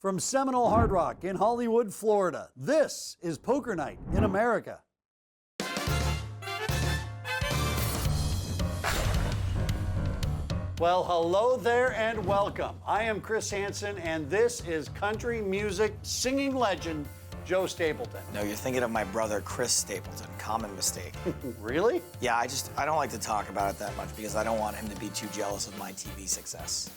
From Seminole Hard Rock in Hollywood, Florida, this is Poker Night in America. Well, hello there and welcome. I am Chris Hansen, and this is country music singing legend Joe Stapleton. No, you're thinking of my brother, Chris Stapleton. Common mistake. Really? Yeah, I don't like to talk about it that much because I don't want him to be too jealous of my TV success.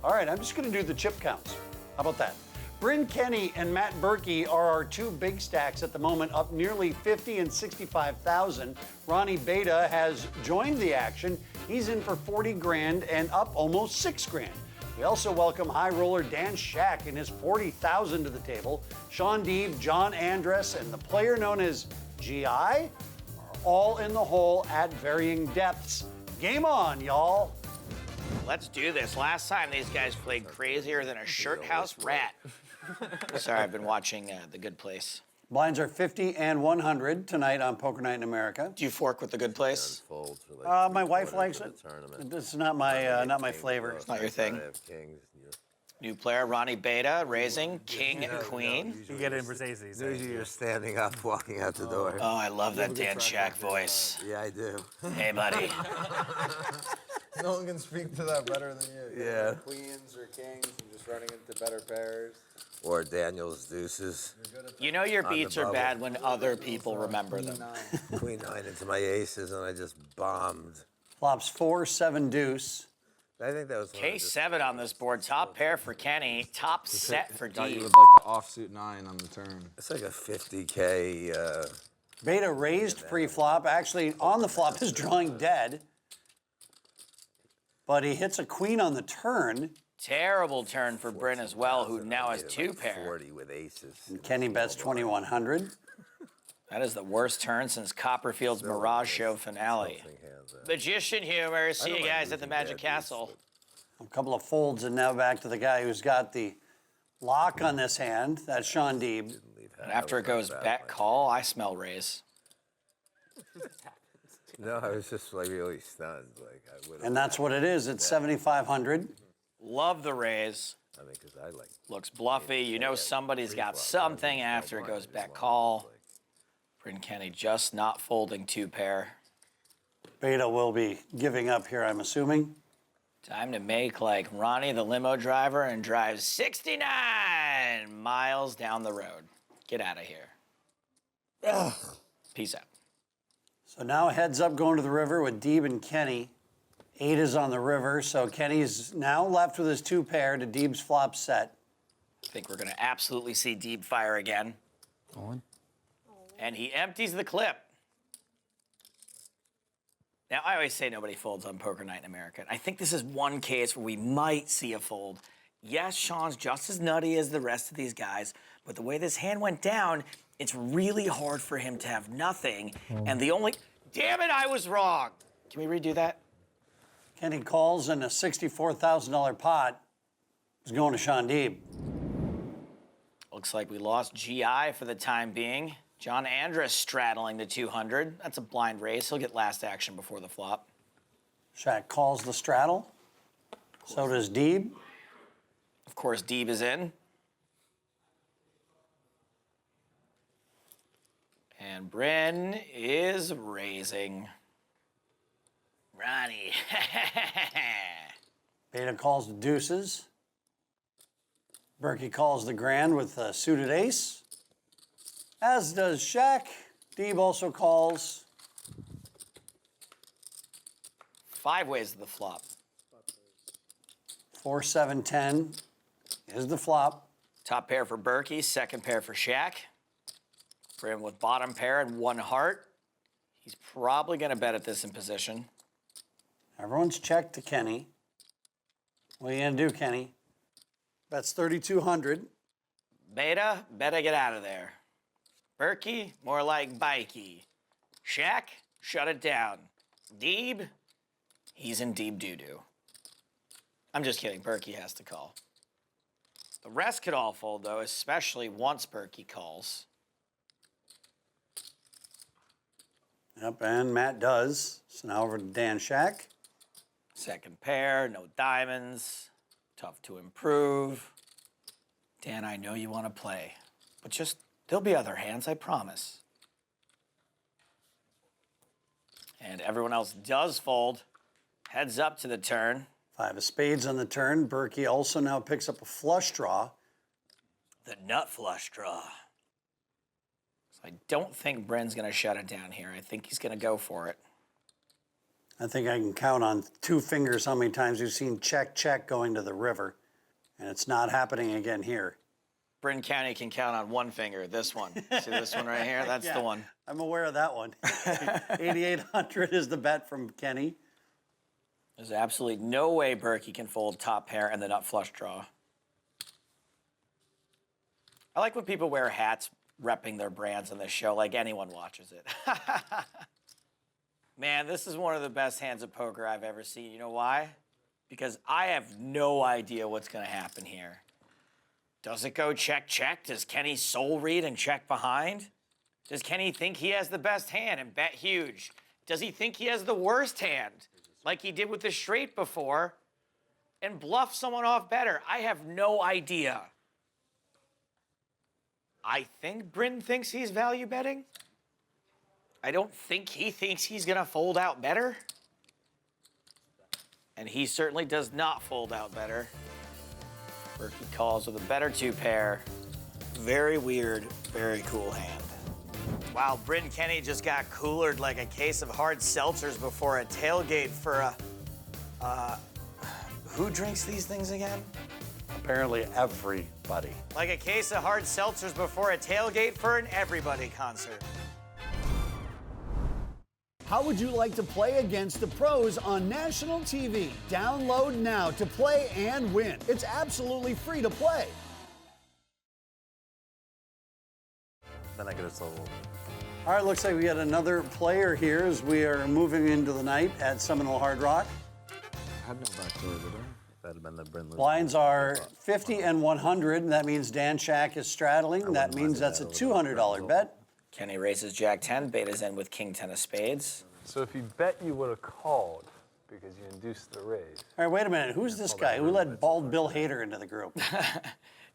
All right, I'm just going to do the chip counts. How about that? Bryn Kenney and Matt Berkey are our two big stacks at the moment, up nearly 50 and 65,000. Ronny Beda has joined the action. He's in for 40 grand and up almost 6 grand. We also welcome high roller Dan Shak and his 40,000 to the table. Shaun Deeb, John Andress, and the player known as GI are all in the hole at varying depths. Game on, y'all. Let's do this. Last time these guys played crazier than a shirt house rat. Sorry, I've been watching The Good Place. Blinds are 50 and 100 tonight on Poker Night in America. Do you fork with The Good Place? My wife likes it. This is not my flavor. It's not your thing. New player, Ronny Beda, raising king and queen. You get it in Mercedes. Usually you're standing up, walking out the door. Oh, I love that Dan Shak voice. Yeah, I do. Hey, buddy. No one can speak to that better than you. Yeah. Queens or kings and just running into better pairs. Or Daniel's deuces. You know your beats are bad when other people remember them. Queen 9 into my aces, and I just bombed. Flops 4, 7 deuce. I think that was K7 on this board. Top pair for Kenny. Top set for Thought you Deeb. would like the offsuit 9 on the turn. It's like a 50K. Beta raised pre-flop. Actually, on the flop is drawing dead. But he hits a queen on the turn. Terrible turn for Bryn as well, who now has 2 pair. 40 with aces. And Kenny bets 2,100. That is the worst turn since Copperfield's Mirage Show finale. Magician humor. See you guys at the Magic Castle. A couple of folds, and now back to the guy who's got the lock on this hand. That's Shaun Deeb. And after it goes bet call, I smell raise. No, I was just like really stunned. Like I would. And that's what it is. It's 7,500. Love the raise. I mean, because I like. Looks bluffy. You know somebody's got something after it goes bet call. Bryn Kenney just not folding 2 pair. Beta will be giving up here, I'm assuming. Time to make like Ronnie the limo driver and drive 69 miles down the road. Get out of here. Ugh. Peace out. So now heads up going to the river with Deeb and Kenny. 8 is on the river, so Kenny's now left with his 2 pair to Deeb's flop set. I think we're going to absolutely see Deeb fire again. And he empties the clip. Now, I always say nobody folds on Poker Night in America. I think this is one case where we might see a fold. Yes, Shaun's just as nutty as the rest of these guys, but the way this hand went down, it's really hard for him to have nothing. And the only... Damn it, I was wrong. Can we redo that? Kenny calls, and a $64,000 pot is going to Shaun Deeb. Looks like we lost GI for the time being. John Andress straddling the 200. That's a blind race. He'll get last action before the flop. Shak calls the straddle. So does Deeb. Of course, Deeb is in. And Bryn is raising. Ronnie. Beta calls the deuces. Berkey calls the grand with a suited ace. As does Shak. Deeb also calls. 5 ways to the flop. 4, 7, 10 is the flop. Top pair for Berkey, second pair for Shak. Bryn with bottom pair and 1 heart. He's probably going to bet at this in position. Everyone's checked to Kenny. What are you going to do, Kenny? That's 3,200. Beta, better get out of there. Berkey, more like bikey. Shak, shut it down. Deeb, he's in deep doo-doo. I'm just kidding, Berkey has to call. The rest could all fold, though, especially once Berkey calls. Yep, and Matt does. So now over to Dan Shak. Second pair, no diamonds. Tough to improve. Dan, I know you want to play, but just, there'll be other hands, I promise. And everyone else does fold. Heads up to the turn. 5 of spades on the turn. Berkey also now picks up a flush draw. The nut flush draw. So I don't think Bryn's going to shut it down here. I think he's going to go for it. I think I can count on 2 fingers how many times we've seen check, check going to the river. And it's not happening again here. Bryn Kenney can count on 1 finger. This one. See this one right here? That's Yeah, the one. I'm aware of that one. 8,800 is the bet from Kenny. There's absolutely no way Berkey can fold top pair and the nut flush draw. I like when people wear hats repping their brands on this show, like anyone watches it. Man, this is one of the best hands of poker I've ever seen. You know why? Because I have no idea what's going to happen here. Does it go check, check? Does Kenny soul read and check behind? Does Kenny think he has the best hand and bet huge? Does he think he has the worst hand, like he did with the straight before, and bluff someone off better? I have no idea. I think Bryn thinks he's value betting. I don't think he thinks he's going to fold out better. And he certainly does not fold out better. Berkey calls with a better 2 pair. Very weird, very cool hand. Wow, Bryn Kenney just got coolered like a case of hard seltzers before a tailgate for a... who drinks these things again? Apparently everybody. Like a case of hard seltzers before a tailgate for an everybody concert. How would you like to play against the pros on national TV? Download now to play and win. It's absolutely free to play. Then I get a solo. All right, looks like we got another player here as we are moving into the night at Seminole Hard Rock. I had no backdoor, did I? That'd have been the Bryn. Blinds are 50 and 100. That means Dan Shak is straddling. That means that's a $200 bet. Kenny raises Jack 10, Beta's in with King 10 of spades. So if you bet, you would have called because you induced the raise. All right, wait a minute. Who's this guy? Who let bald Bill Hader into the group?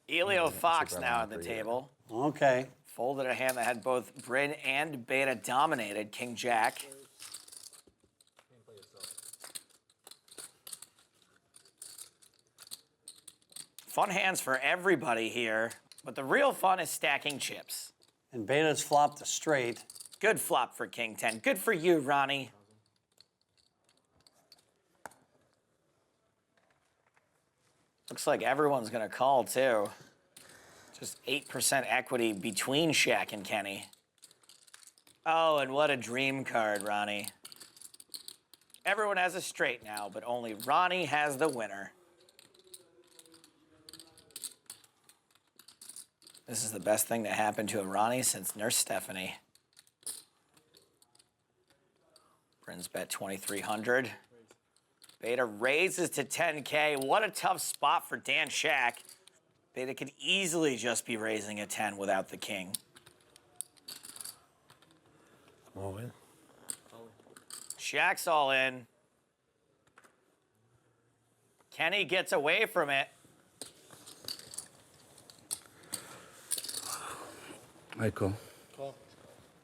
Elio Fox now at the table. Okay. Folded a hand that had both Bryn and Beta dominated, King Jack. Fun hands for everybody here, but the real fun is stacking chips. And Beta's flopped a straight. Good flop for King 10. Good for you, Ronnie. Looks like everyone's gonna call too. Just 8% equity between Shaq and Kenny. Oh, and what a dream card, Ronnie. Everyone has a straight now, but only Ronnie has the winner. This is the best thing to happen to a Ronnie since Nurse Stephanie. Bryn's bet 2,300. Beta raises to 10K. What a tough spot for Dan Shak. Beta could easily just be raising a 10 without the king. All in. Shaq's all in. Kenny gets away from it. Michael.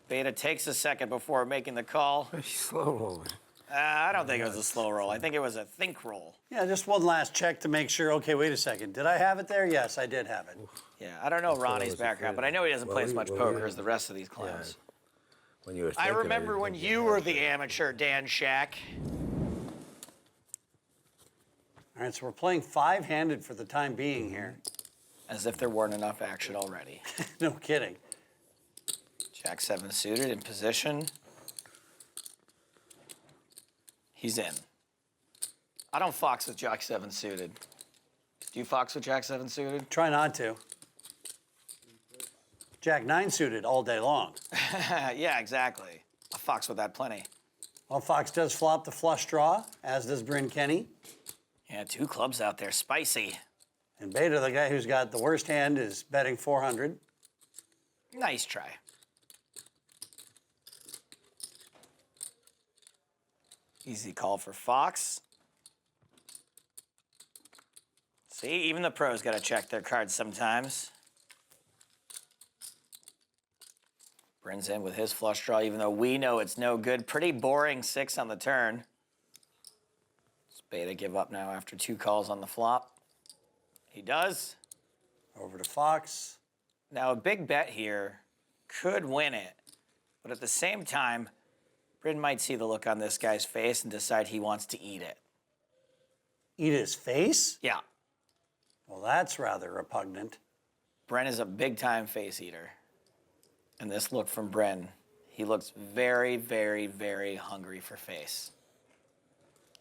Beta takes a second before making the call. Slow rolling. I don't think it was a slow roll. I think it was a think roll. Yeah, just one last check to make sure. Okay, wait a second. Did I have it there? Yes, I did have it. Yeah, I don't know Ronnie's was background, afraid but I know he doesn't play as much poker yeah. as the rest of these clowns. When you were I thinking, remember didn't when think you had were it. the amateur, Dan Shak. All right, so we're playing 5-handed for the time being here. As if there weren't enough action already. No kidding. Jack 7 suited in position. He's in. I don't fox with Jack 7 suited. Do you fox with Jack 7 suited? Try not to. Jack 9 suited all day long. Yeah, exactly. I fox with that plenty. Well, Fox does flop the flush draw, as does Bryn Kenney. Yeah, 2 clubs out there, spicy. And Beta, the guy who's got the worst hand, is betting 400. Nice try. Easy call for Fox. See, even the pros got to check their cards sometimes. Bryn's in with his flush draw, even though we know it's no good. Pretty boring 6 on the turn. Does Beta give up now after 2 calls on the flop? He does. Over to Fox. Now, a big bet here could win it. But at the same time, Bryn might see the look on this guy's face and decide he wants to eat it. Eat his face? Yeah. Well, that's rather repugnant. Bryn is a big-time face eater. And this look from Bryn, he looks very, very, very hungry for face.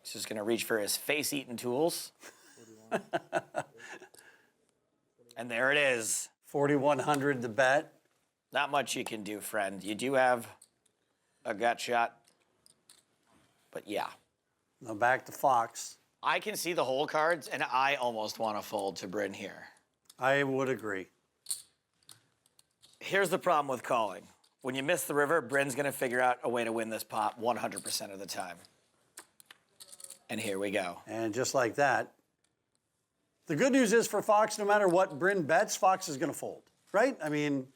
He's just going to reach for his face-eating tools. And there it is. 4,100 the bet. Not much you can do, friend. You do have a gut shot. But yeah. Now back to Fox. I can see the hole cards, and I almost want to fold to Bryn here. I would agree. Here's the problem with calling. When you miss the river, Bryn's going to figure out a way to win this pot 100% of the time. And here we go. And just like that, the good news is for Fox, no matter what Bryn bets, Fox is going to fold, right? I mean,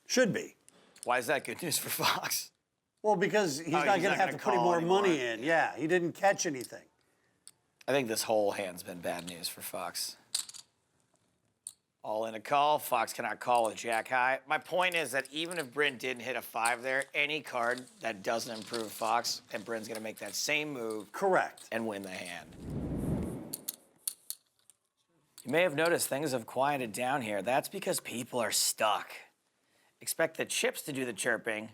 should be. Why is that good news for Fox? Well, because he's not going to have to put any more money in. Yeah, he didn't catch anything. I think this whole hand's been bad news for Fox. All in a call. Fox cannot call with jack high. My point is that even if Bryn didn't hit a 5 there, any card that doesn't improve Fox, and Bryn's going to make that same move. Correct. And win the hand. You may have noticed things have quieted down here. That's because people are stuck. Expect the chips to do the chirping.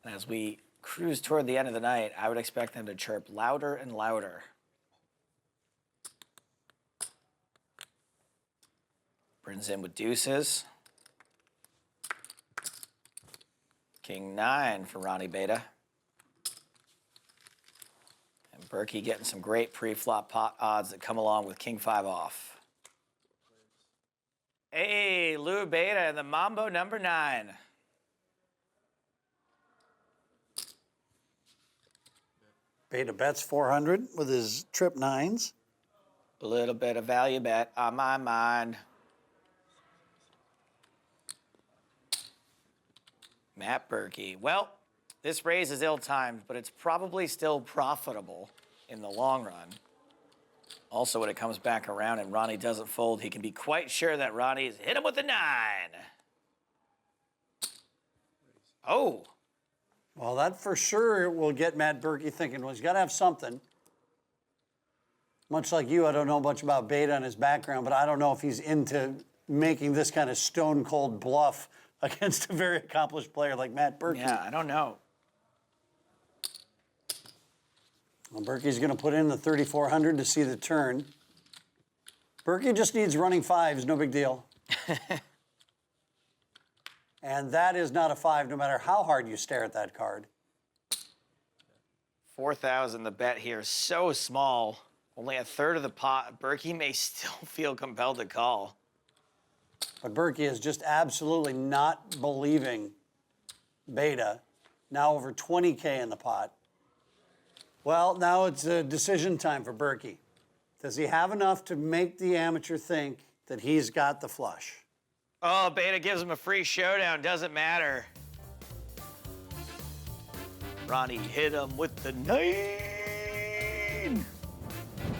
And as we cruise toward the end of the night, I would expect them to chirp louder and louder. Bryn's in with deuces. King 9 for Ronny Beda. And Berkey getting some great pre-flop pot odds that come along with King 5 off. Hey, Lou Beta and the Mambo number 9. Beta bets 400 with his trip 9s. A little bit of value bet on my mind. Matt Berkey. Well, this raise is ill-timed, but it's probably still profitable in the long run. Also, when it comes back around and Ronnie doesn't fold, he can be quite sure that Ronnie's hit him with a 9. Oh. Well, that for sure will get Matt Berkey thinking, well, he's got to have something. Much like you, I don't know much about Beta and his background, but I don't know if he's into making this kind of stone-cold bluff against a very accomplished player like Matt Berkey. Yeah, I don't know. Well, Berkey's going to put in the 3,400 to see the turn. Berkey just needs running 5s, no big deal. And that is not a 5, no matter how hard you stare at that card. 4,000 the bet here, so small. Only a third of the pot. Berkey may still feel compelled to call. But Berkey is just absolutely not believing Beta. Now over 20K in the pot. Well, now it's a decision time for Berkey. Does he have enough to make the amateur think that he's got the flush? Oh, Beta gives him a free showdown. Doesn't matter. Ronnie hit him with the 9.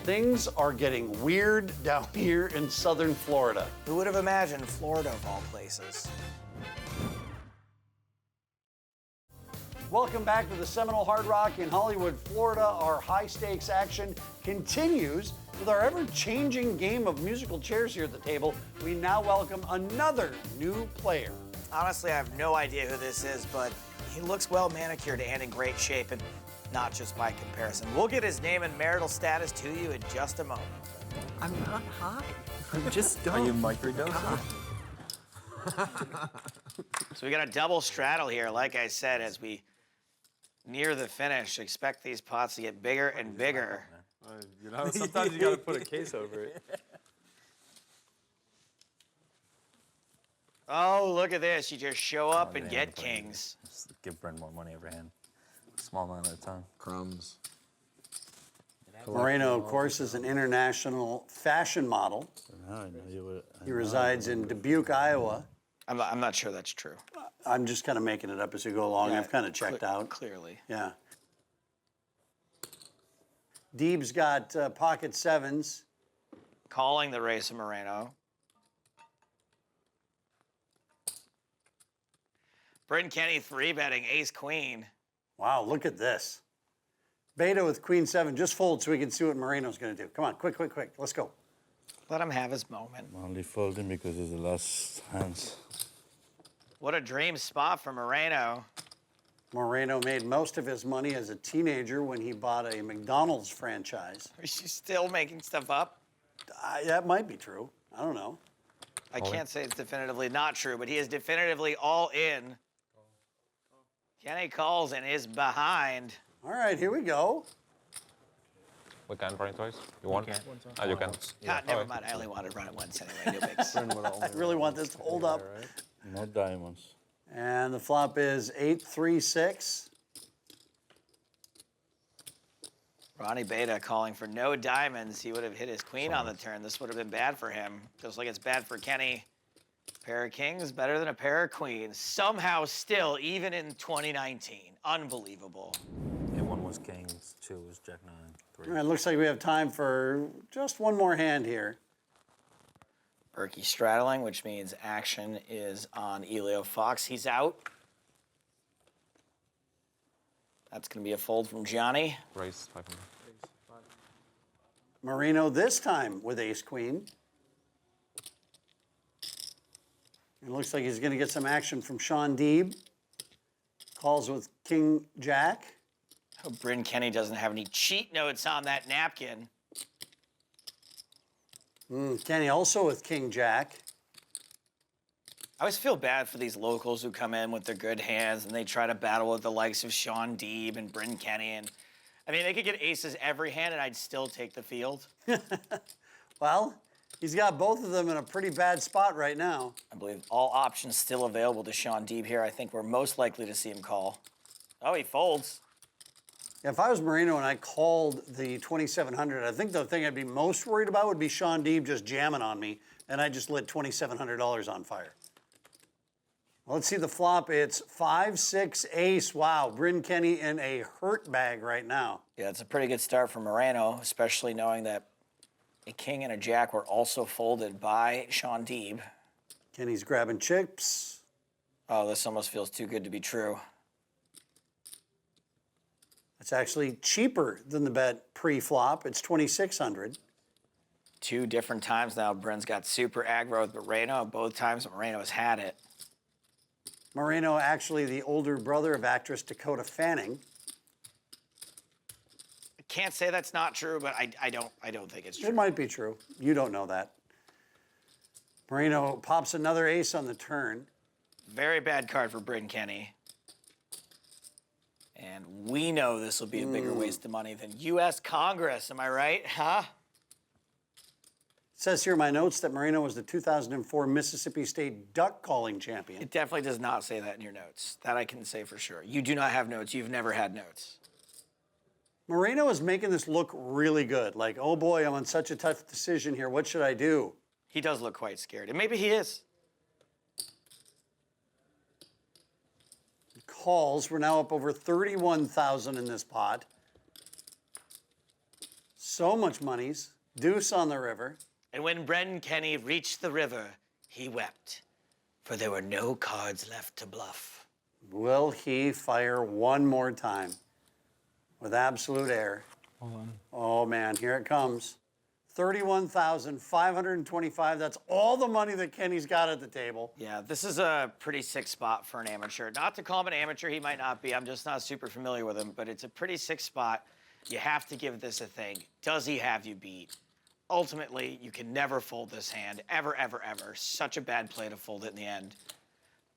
Things are getting weird down here in southern Florida. Who would have imagined Florida of all places? Welcome back to the Seminole Hard Rock in Hollywood, Florida. Our high-stakes action continues with our ever-changing game of musical chairs here at the table. We now welcome another new player. Honestly, I have no idea who this is, but he looks well manicured and in great shape, and not just by comparison. We'll get his name and marital status to you in just a moment. I'm not high. I'm just dumb. Are you microdosing? So we got a double straddle here, like I said, as we near the finish. Expect these pots to get bigger and bigger. You know, sometimes you got to put a case over it. Oh, look at this. You just show up and get kings. Just give Bryn more money every hand. Small amount at a time. Crumbs. Moreno, of course, is an international fashion model. He resides in Dubuque, Iowa. I'm not sure that's true. I'm just kind of making it up as we go along. Yeah, I've kind of checked out. Clearly. Yeah. Deeb's got pocket sevens. Calling the race of Moreno. Bryn Kenney 3-betting ace-queen. Wow, look at this. Beta with queen seven. Just fold so we can see what Moreno's going to do. Come on, quick, quick, quick. Let's go. Let him have his moment. I'm only folding because it's the last hands. What a dream spot for Moreno. Moreno made most of his money as a teenager when he bought a McDonald's franchise. Is she still making stuff up? That might be true. I don't know. I can't say it's definitively not true, but he is definitively all in. Kenny calls and is behind. All right, here we go. We can run it twice. You want? Ah, you can. Never mind. I only wanted to run it once anyway. No bigs. I really want this to hold up. No diamonds. And the flop is 8-3-6. Ronny Beda calling for no diamonds. He would have hit his queen on the turn. This would have been bad for him. Just like it's bad for Kenny. Pair of kings better than a pair of queens. Somehow still, even in 2019. Unbelievable. Yeah, one was kings, two was jack nine, three. All right, looks like we have time for just one more hand here. Berkey straddling, which means action is on Elio Fox. He's out. That's going to be a fold from Johnny. Raise 500. Moreno this time with ace-queen. It looks like he's going to get some action from Shaun Deeb. Calls with king-jack. I hope Bryn Kenney doesn't have any cheat notes on that napkin. Kenny also with king-jack. I always feel bad for these locals who come in with their good hands and they try to battle with the likes of Shaun Deeb and Bryn Kenney. And I mean, they could get aces every hand and I'd still take the field. Well, he's got both of them in a pretty bad spot right now. I believe all options still available to Shaun Deeb here. I think we're most likely to see him call. Oh, he folds. If I was Moreno and I called the 2,700, I think the thing I'd be most worried about would be Shaun Deeb just jamming on me, and I just lit $2,700 on fire. Well, let's see the flop. It's 5-6 ace. Wow, Bryn Kenney in a hurt bag right now. Yeah, it's a pretty good start for Moreno, especially knowing that a king and a jack were also folded by Shaun Deeb. Kenny's grabbing chips. Oh, this almost feels too good to be true. It's actually cheaper than the bet pre-flop. It's 2,600. Two different times now, Bryn's got super aggro with Moreno. Both times Moreno has had it. Moreno, actually the older brother of actress Dakota Fanning. I can't say that's not true, but I don't think it's true. It might be true. You don't know that. Moreno pops another ace on the turn. Very bad card for Bryn Kenney. And we know this will be a bigger waste of money than U.S. Congress. Am I right? Huh? It says here in my notes that Moreno was the 2004 Mississippi State duck calling champion. It definitely does not say that in your notes. That I can say for sure. You do not have notes. You've never had notes. Moreno is making this look really good. Like, oh boy, I'm on such a tough decision here. What should I do? He does look quite scared. And maybe he is. Calls. We're now up over 31,000 in this pot. So much monies. Deuce on the river. And when Bryn Kenney reached the river, he wept, for there were no cards left to bluff. Will he fire one more time with absolute air? Hold on. Oh man, here it comes. 31,525. That's all the money that Kenny's got at the table. Yeah, this is a pretty sick spot for an amateur. Not to call him an amateur, he might not be. I'm just not super familiar with him, but it's a pretty sick spot. You have to give this a think. Does he have you beat? Ultimately, you can never fold this hand, ever, ever, ever. Such a bad play to fold it in the end.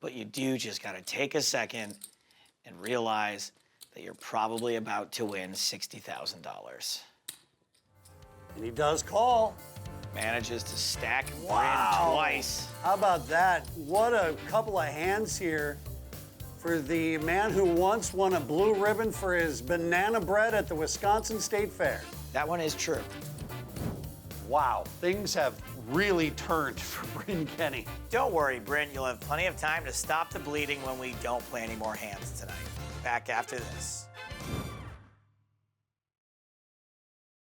But you do just gotta take a second and realize that you're probably about to win $60,000. And he does call. Manages to stack Wow. Bryn twice. How about that? What a couple of hands here for the man who once won a blue ribbon for his banana bread at the Wisconsin State Fair. That one is true. Wow, things have really turned for Bryn Kenney. Don't worry, Bryn. You'll have plenty of time to stop the bleeding when we don't play any more hands tonight. Back after this.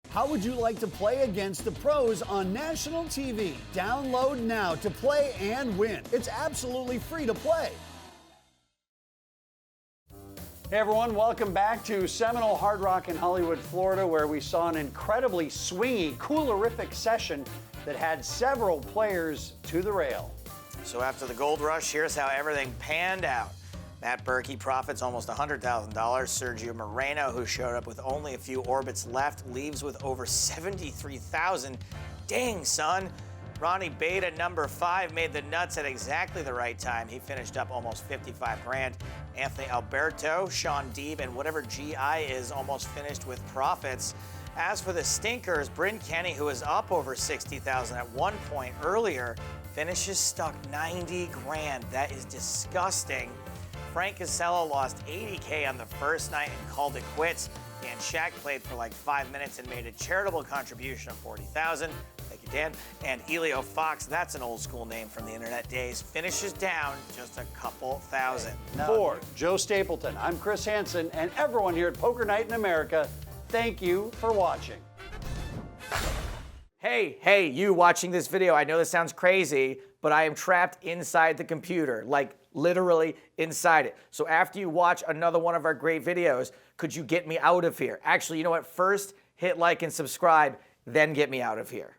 How would you like to play against the pros on national TV? Download now to play and win. It's absolutely free to play. Hey everyone, welcome back to Seminole Hard Rock in Hollywood, Florida, where we saw an incredibly swingy, coolerific session that had several players to the rail. So after the gold rush, here's how everything panned out. Matt Berkey profits almost $100,000. Sergio Moreno, who showed up with only a few orbits left, leaves with over $73,000. Dang, son. Ronny Beda, number 5, made the nuts at exactly the right time. He finished up almost 55 grand. Anthony Alberto, Shaun Deeb, and whatever GI is almost finished with profits. As for the stinkers, Bryn Kenney, who was up over 60,000 at one point earlier, finishes stuck 90 grand. That is disgusting. Frank Kassela lost 80K on the first night and called it quits. Dan Shak played for like 5 minutes and made a charitable contribution of 40,000. Thank you, Dan. And Elio Fox, that's an old school name from the internet days, finishes down just a couple thousand. For Joe Stapleton, I'm Chris Hansen, and everyone here at Poker Night in America, thank you for watching. Hey, you watching this video, I know this sounds crazy, but I am trapped inside the computer, like literally inside it. So after you watch another one of our great videos, could you get me out of here? Actually, you know what? First, hit like and subscribe, then get me out of here.